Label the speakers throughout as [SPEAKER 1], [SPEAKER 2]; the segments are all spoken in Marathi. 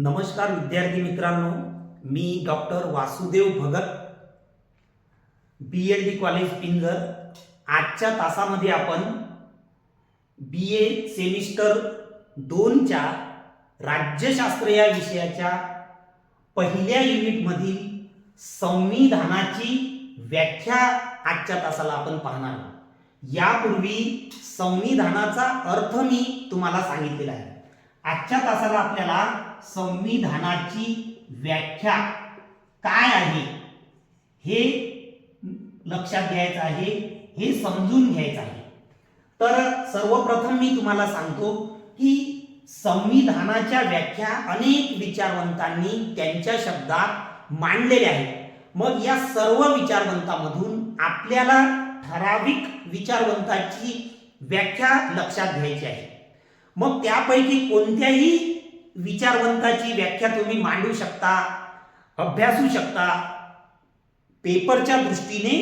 [SPEAKER 1] नमस्कार विद्यार्थी मित्रांनो, मी doctor Vasudev Bhagat, BLD college Pinjar. आजच्या तासामध्ये आपण BA सेमिस्टर 2 च्या राज्यशास्त्र या विषयाच्या पहिल्या युनिटमधील संविधानाची व्याख्या आजच्या तासाला आपण पाहणार आहोत। यापूर्वी संविधानाचा अर्थ मी तुम्हाला सांगितलेला आहे। आजच्या तासाला आपल्याला संविधानाची व्याख्या काय आहे हे लक्षात घ्यायचं आहे, हे समजून घ्यायचं आहे। तर सर्वप्रथम मी तुम्हाला सांगतो की संविधानाच्या व्याख्या अनेक विचारवंतांनी त्यांच्या शब्दात मांडलेल्या आहेत। मग या सर्व विचारवंतांमधून आपल्याला ठराविक विचारवंताची व्याख्या लक्षात घ्यायची आहे। मग त्यापैकी कोणत्याही विचारवंताची व्याख्या तुम्ही मांडू शकता, अभ्यासू शकता, पेपरच्या दृष्टीने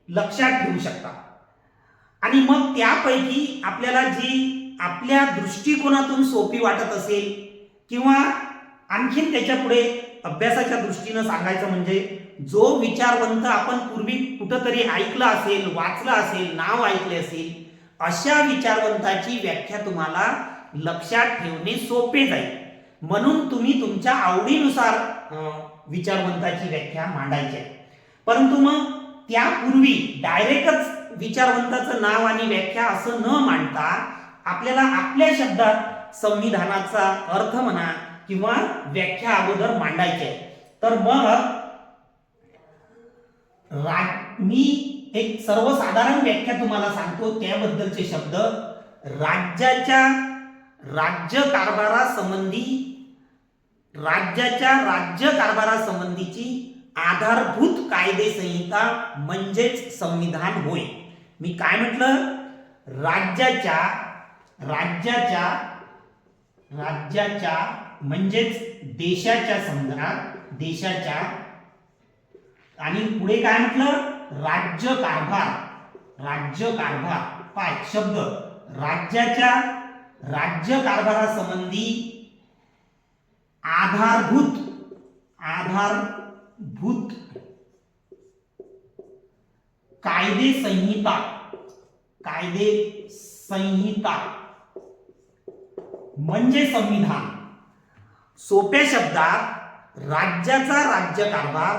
[SPEAKER 1] लक्षात ठेवू शकता। आणि मग त्यापैकी आपल्याला जी आपल्या दृष्टिकोनातून सोपी वाटत असेल किंवा आणखीन त्याच्या पुढे अभ्यासाच्या दृष्टीने सांगायचं म्हणजे जो विचारवंत आपण पूर्वी कुठेतरी ऐकला असेल, वाचला असेल, नाव ऐकले असेल, अशा विचारवंताची व्याख्या तुम्हाला लक्षात ठेवणे सोपे जाईल। म्हणून तुम्ही तुमच्या आवडीनुसार विचारवंताची व्याख्या मांडायची आहे। परंतु मग त्यापूर्वी डायरेक्टच विचारवंताचं नाव आणि व्याख्या असं न मांडता आपल्याला आपल्या शब्दात संविधानाचा अर्थ म्हणा किंवा व्याख्या अगोदर मांडायची आहे। तर मग मी एक सर्वसाधारण व्याख्या तुम्हाला सांगतो, त्याबद्दलचे शब्द। राज्याच्या राज्यकारभारासंबंधीची आधारभूत कायदे संहिता म्हणजेच संविधान होय। मी काय म्हटलं? राज्याच्या म्हणजेच देशाच्या देशाच्या, आणि पुढे काय म्हटलं? राज्यकारभार पाय शब्द राज्याच्या राज्यकारभारासंबंधी आधारभूत कायदे संहिता म्हणजे संविधान। सोप्या शब्दात राज्याचा राज्यकारभार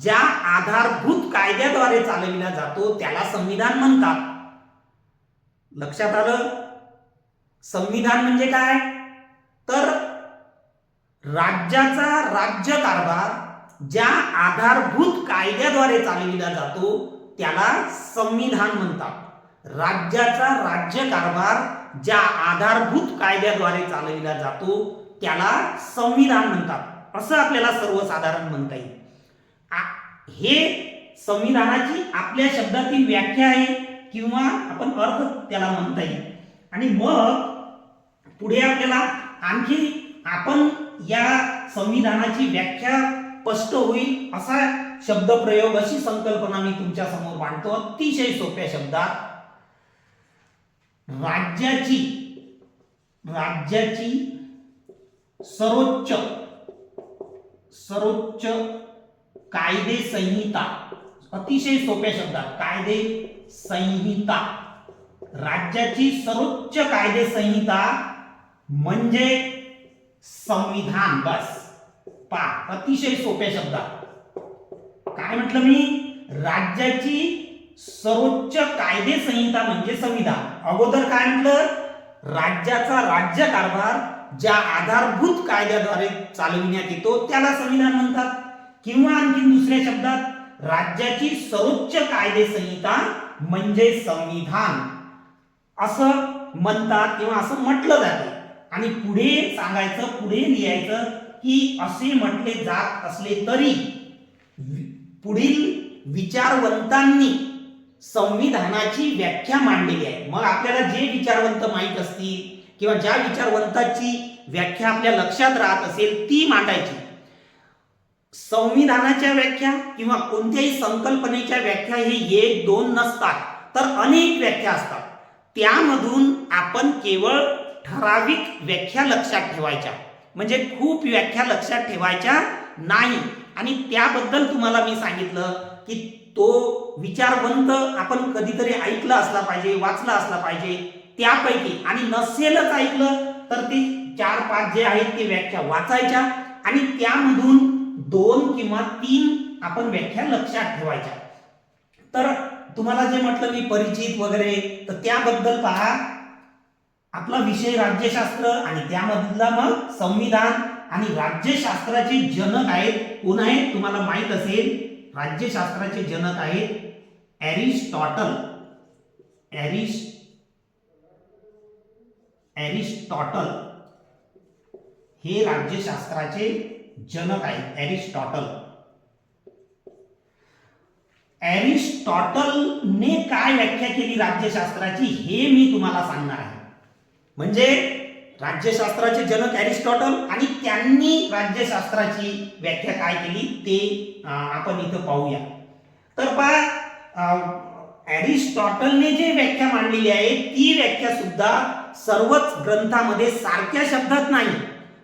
[SPEAKER 1] ज्या आधारभूत कायद्याद्वारे चालविला जातो त्याला संविधान म्हणतात। लक्षात आलं? संविधान म्हणजे काय? तर राज्याचा राज्यकारभार ज्या आधारभूत कायद्याद्वारे चालविला जातो त्याला संविधान म्हणतात। राज्याचा राज्यकारभार ज्या आधारभूत कायद्याद्वारे चालविला जातो त्याला संविधान म्हणतात, असं आपल्याला सर्वसाधारण म्हणता येईल। हे संविधानाची आपल्या शब्दातील व्याख्या आहे किंवा आपण अर्थ त्याला म्हणता येईल। आणि मग पुढे आपल्याला आणखी आपण या संविधानाची व्याख्या स्पष्ट होईल असा शब्दप्रयोग, अशी संकल्पना मी तुमच्या समोर मांडतो अतिशय सोप्या शब्दात। राज्याची सर्वोच्च कायदे संहिता, अतिशय सोप्या शब्दात कायदे संहिता, राज्याची सर्वोच्च कायदे संहिता म्हणजे संविधान। बस अतिशय सोप्या शब्दात काय म्हटलं मी? राज्याची सर्वोच्च कायदे संहिता म्हणजे संविधान। अगोदर काय म्हटलं? राज्याचा राज्यकारभार ज्या आधारभूत कायद्याद्वारे चालविण्यात येतो त्याला संविधान म्हणतात, किंवा आणखी दुसऱ्या शब्दात राज्याची सर्वोच्च कायदे संहिता म्हणजे संविधान असं म्हणतात किंवा असं म्हटलं जातं। आणि पुढे सांगायचं, पुढे लिहायचं की असे म्हटले जात असले तरी पुढील विचारवंतांनी संविधानाची व्याख्या मांडलेली आहे। मग आपल्याला जे विचारवंत माहित असतील किंवा ज्या विचारवंताची व्याख्या आपल्या लक्षात राहत असेल ती मांडायची। संविधानाच्या व्याख्या किंवा कोणत्याही संकल्पनेच्या व्याख्या हे 1-2 नसतात, तर अनेक व्याख्या असतात। त्यामधून आपण केवळ ठराविक व्याख्या लक्षात ठेवायच्या। म्हणजे खूप व्याख्या लक्षात ठेवायच्या नाही. आणि त्याबद्दल तुम्हाला मी सांगितलं की तो विचारवंत आपण कधीतरी ऐकला असला पाहिजे, वाचला असला पाहिजे त्यापैकी, आणि नसेलच ऐकलं तर ते 4-5 जे आहेत ते व्याख्या वाचायच्या आणि त्यामधून 2 किंवा 3 आपण व्याख्या लक्षात ठेवायच्या. तर तुम्हाला जे म्हटलं मी परिचित वगैरे, तर त्याबद्दल पहा. आपला विषय राज्यशास्त्र आणि त्यामधला मग संविधान. आणि राज्यशास्त्राचे जनक आहेत, कोण आहेत तुम्हाला माहित असेल. राज्यशास्त्राचे जनक आहेत एरिस्टॉटल. एरिस्टॉटल हे राज्यशास्त्राचे जनक आहेत, एरिस्टॉटल. एरिस्टॉटलने काय व्याख्या केली राज्यशास्त्राची हे मी तुम्हाला सांगणार आहे. म्हणजे राज्यशास्त्राचे जनक एरिस्टॉटल आणि त्यांनी राज्यशास्त्राची व्याख्या काय केली ते आपण इथं पाहूया. तर पहा, एरिस्टॉटलने जे व्याख्या मांडलेली आहे ती व्याख्या सुद्धा सर्वच ग्रंथामध्ये सारख्या शब्दात नाही,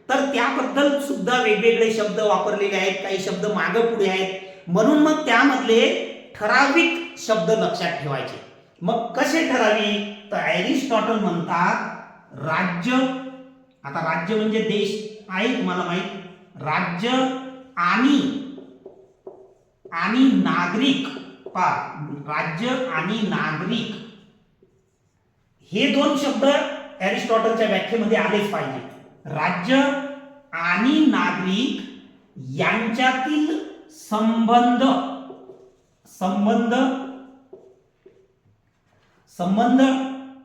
[SPEAKER 1] तर त्याबद्दल सुद्धा वेगवेगळे शब्द वापरलेले आहेत, काही शब्द मागे पुढे आहेत. म्हणून मग त्यामधले ठराविक शब्द लक्षात ठेवायचे. मग कसे ठराविक, तर एरिस्टॉटल म्हणतात राज्य. आता राज्य म्हणजे देश आहे तुम्हाला माहित. राज्य आणि नागरिक, पहा, राज्य आणि नागरिक हे 2 शब्द एरिस्टॉटलच्या व्याख्येमध्ये आलेच पाहिजे. राज्य आणि नागरिक यांच्यातील संबंध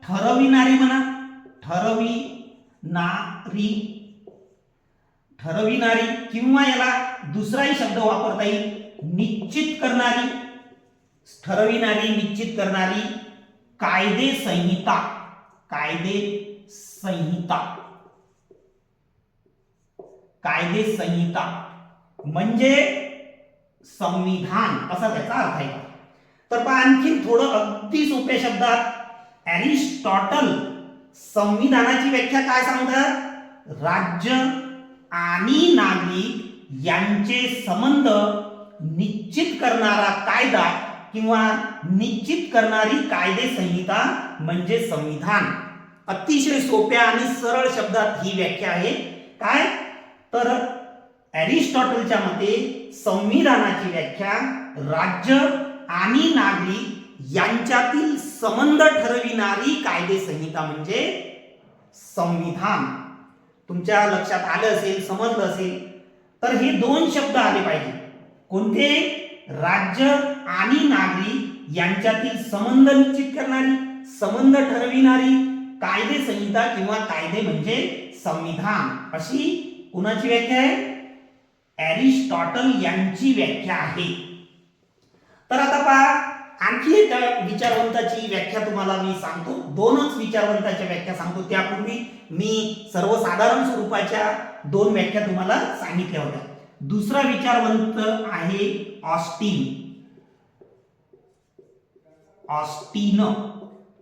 [SPEAKER 1] ठरविणारी म्हणा, ठरविणारी किंवा याला दुसराही शब्द वापरता येईल, निश्चित करणारी. ठरविणारी, निश्चित करणारी. कायदे संहिता म्हणजे संविधान असा त्याचा अर्थ आहे. तर पहा, आणखी थोडं अगदी सोप्या शब्दात एरिस्टॉटल संविधानाची व्याख्या काय सांगतात, राज्य आणि नागरिक यांचे संबंध निश्चित करणारा कायदा किंवा निश्चित करणारी कायदे संहिता म्हणजे संविधान. अतिशय सोप्या आणि सरळ शब्दात ही व्याख्या आहे. काय, तर एरिस्टॉटलच्या मते संविधानाची व्याख्या राज्य आणि नागरिक यांच्यातील संबंध ठरविणारी कायदे संहिता म्हणजे संविधान. तुमच्या लक्षात आलं असेल, समजलं असेल. तर हे 2 शब्द आले पाहिजे. कोणते, राज्य आणि नागरिक यांच्यातील संबंध निश्चित करणारी, संबंध ठरविणारी कायदे संहिता किंवा कायदे म्हणजे संविधान, अशी कुणाची व्याख्या आहे, एरिस्टॉटल यांची व्याख्या आहे. तर आता पहा, आणखी एका विचारवंताची व्याख्या तुम्हाला मी सांगतो. 2च विचारवंताच्या व्याख्या सांगतो. त्यापूर्वी मी सर्वसाधारण स्वरूपाच्या 2 व्याख्या तुम्हाला सांगितल्या होत्या. दुसरा विचारवंत आहे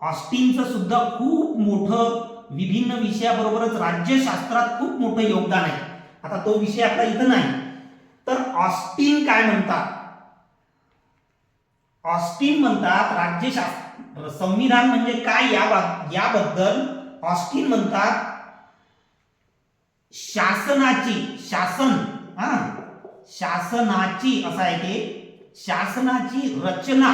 [SPEAKER 1] ऑस्टिनचं सुद्धा खूप मोठं विभिन्न विषयाबरोबरच राज्यशास्त्रात खूप मोठं योगदान आहे. आता तो विषय आपला इथं नाही. तर ऑस्टिन काय म्हणतात, ऑस्टिन म्हणतात राज्यशास्त्र संविधान म्हणजे काय याबद्दल ऑस्टिन म्हणतात शासनाची असं आहे ते, शासनाची रचना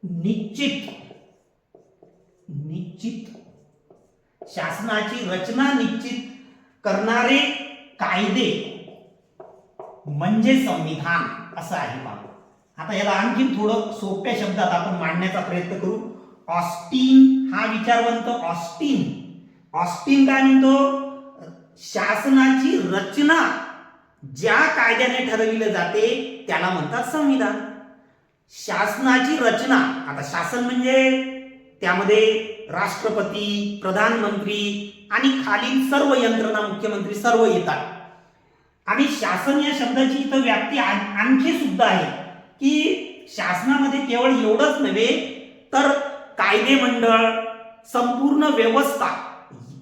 [SPEAKER 1] निश्चित करणारे कायदे म्हणजे संविधान असं आहे. आता याला आणखी थोडं सोप्या शब्दात आपण मांडण्याचा प्रयत्न करू. ऑस्टिन हा विचारवंत ऑस्टिन काय म्हणतो, शासनाची रचना ज्या कायद्याने ठरविले जाते त्याला म्हणतात संविधान. शासनाची रचना, आता शासन म्हणजे त्यामध्ये राष्ट्रपती, प्रधानमंत्री आणि खालील सर्व यंत्रणा, मुख्यमंत्री सर्व येतात. आणि शासन या शब्दाची इथं व्याप्ती आणखी सुद्धा आहे. की शासनामध्ये केवळ एवढंच नव्हे तर कायदे मंडळ, संपूर्ण व्यवस्था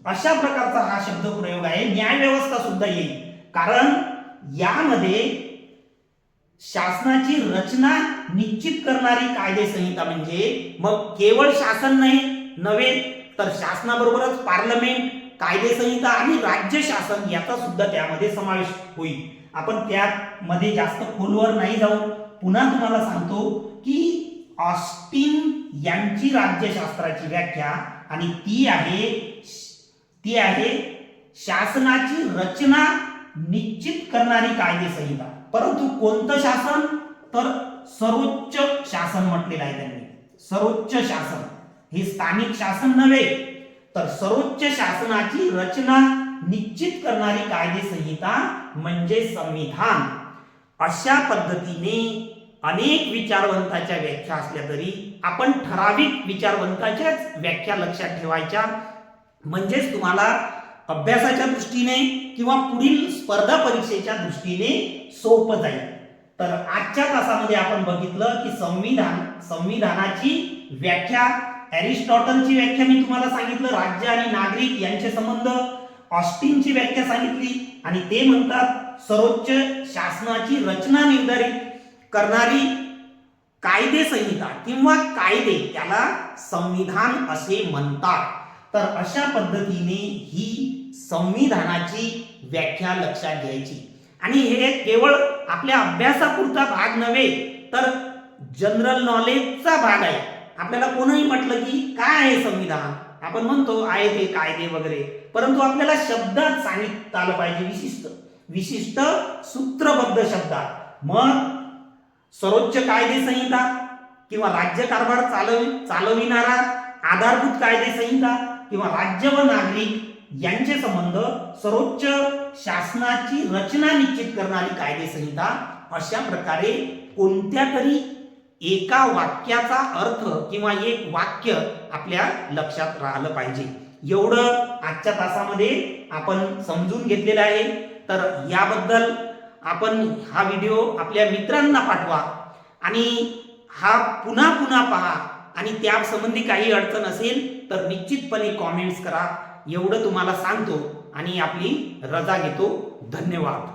[SPEAKER 1] अशा प्रकारचा हा शब्द प्रयोग आहे. न्याय व्यवस्था सुद्धा येईल, कारण यामध्ये शासनाची रचना निश्चित करणारी कायदे संहिता म्हणजे मग केवळ शासन नव्हे तर शासनाबरोबरच पार्लमेंट, कायदे संहिता आणि राज्य शासन याचा सुद्धा त्यामध्ये समावेश होईल. आपण त्यामध्ये जास्त खोलवर नाही जाऊ. पुन्हा तुम्हाला सांगतो की ऑस्टिन यांची राज्यशास्त्राची व्याख्या आणि ती आहे शासनाची रचना निश्चित करणारी कायदे संहिता. परंतु कोणतं शासन, तर सर्वोच्च शासन म्हटलेलं आहे त्यांनी. सर्वोच्च शासन हे स्थानिक शासन नव्हे तर सर्वोच्च शासनाची रचना निश्चित करणारी कायदे संहिता म्हणजे संविधान. अशा पद्धतीने अनेक विचारवंताच्या व्याख्या असल्या तरी आपण ठराविक विचारवंताच्याच व्याख्या लक्षात ठेवायच्या, म्हणजेच तुम्हाला अभ्यासाच्या दृष्टीने किंवा पुढील स्पर्धा परीक्षेच्या दृष्टीने सोपं जाईल. तर आजच्या तासामध्ये आपण बघितलं की संविधानाची व्याख्या, एरिस्टॉटलची व्याख्या मी तुम्हाला सांगितलं, राज्य आणि नागरिक यांचे संबंध, ऑस्टिनची व्याख्या सांगितली आणि ते म्हणतात सर्वोच्च शासनाची रचना निर्धारित करणारी कायदे संहिता किंवा कायदे त्याला संविधान असे म्हणतात. तर अशा पद्धतीने ही संविधानाची व्याख्या लक्षात घ्यायची आणि हे केवळ आपल्या अभ्यासापुरता भाग नव्हे तर जनरल नॉलेजचा भाग आहे. आपल्याला कोणीही म्हटलं की काय आहे संविधान, आपण म्हणतो आहे ते कायदे वगैरे, परंतु आपल्याला शब्दात सांगितलं आलं पाहिजे, विशिष्ट सूत्रबद्ध शब्दात. मग सर्वोच्च कायदे संहिता किंवा राज्य कारभार चालविणारा आधारभूत कायदे संहिता किंवा राज्य व नागरिक यांचे संबंध, सर्वोच्च शासनाची रचना निश्चित करणारी कायदे संहिता, अशा प्रकारे कोणत्या तरी एका वाक्याचा अर्थ किंवा एक वाक्य आपल्या लक्षात राहिलं पाहिजे. एवढं आजच्या तासामध्ये आपण समजून घेतलेलं आहे. तर याबद्दल आपण हा व्हिडिओ आपल्या मित्रांना पाठवा आणि हा पुन्हा पहा आणि त्या संबंधी काही अडचण असेल तर निश्चितपणे कॉमेंट्स करा. एवढं तुम्हाला सांगतो आणि आपली रजा घेतो. धन्यवाद.